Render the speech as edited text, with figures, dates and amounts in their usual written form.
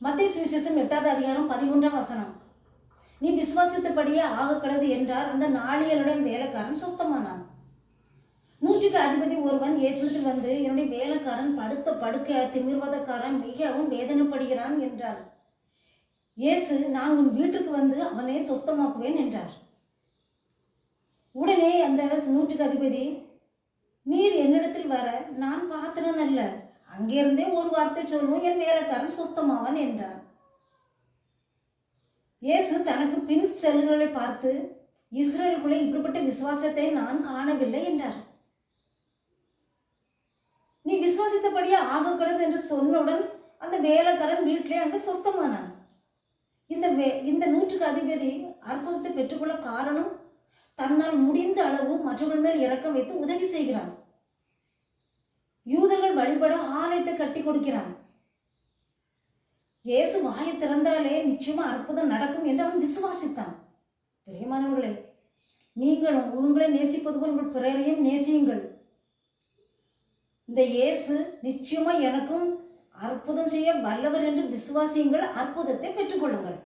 மத்தேயு சுவிசேஷம் 8வது அதிகாரம் 11ஆம் வசனம். நீ விசுவாசித்தபடியே ஆகக்கடவது என்றார். அந்த நாளியலுடன் வேலைக்காரன் சுஸ்தமானான். 100க்கு அதிபதி ஒருவன் இயேசுவிடத்தில் வந்து, என்னுடைய வேலைக்காரன் படுத்த படுக்க திமிர்வதக்காரன் மிகவும் வேதனைப்படுகிறான் என்றார். இயேசு, நான் உன் வீட்டுக்கு வந்து அவனை சுஸ்தமாக்குவேன் என்றார். உடனே அந்த 100க்கு அதிபதி, நீர் என்னிடத்தில் வர நான் பாத்திரன் அல்ல, அங்கிருந்தே ஒரு வார்த்தை சொல்லும், என் வேலைக்காரன் சுஸ்தமாவான் என்றார். இயேசு தனக்கு பின் செல்களை பார்த்து, இஸ்ரேலுக்குள்ளே இப்படிப்பட்ட விசுவாசத்தை நான் காணவில்லை என்றார். நீ விசுவாசித்தபடியே ஆகக்கூடாது என்று சொன்னவுடன் அந்த வேலைக்காரன் வீட்டிலே அங்கே சுஸ்தமானான். இந்த 100க்கு அதிபதி அற்புதத்தை பெற்றுக்கொள்ள காரணம், தன்னால் முடிந்த அளவு மற்றவர்கள் மேல் இரக்கம் வைத்து உதவி செய்கிறான். யூதர்கள் வழிபட ஆலயத்தை கட்டி கொடுக்கிறான். இயேசு வாயை திறந்தாலே நிச்சயமா அற்புதம் நடக்கும் என்று அவன் விசுவாசித்தான். பிரியமானவர்களே, நீங்களும் உங்களை நேசிப்பது போல் உங்கள் பிறரையும் நேசியுங்கள். இந்த இயேசு நிச்சயமா எனக்கும் அற்புதம் செய்ய வல்லவர் என்று விசுவாசியுங்கள், அற்புதத்தை பெற்றுக்கொள்ளுங்கள்.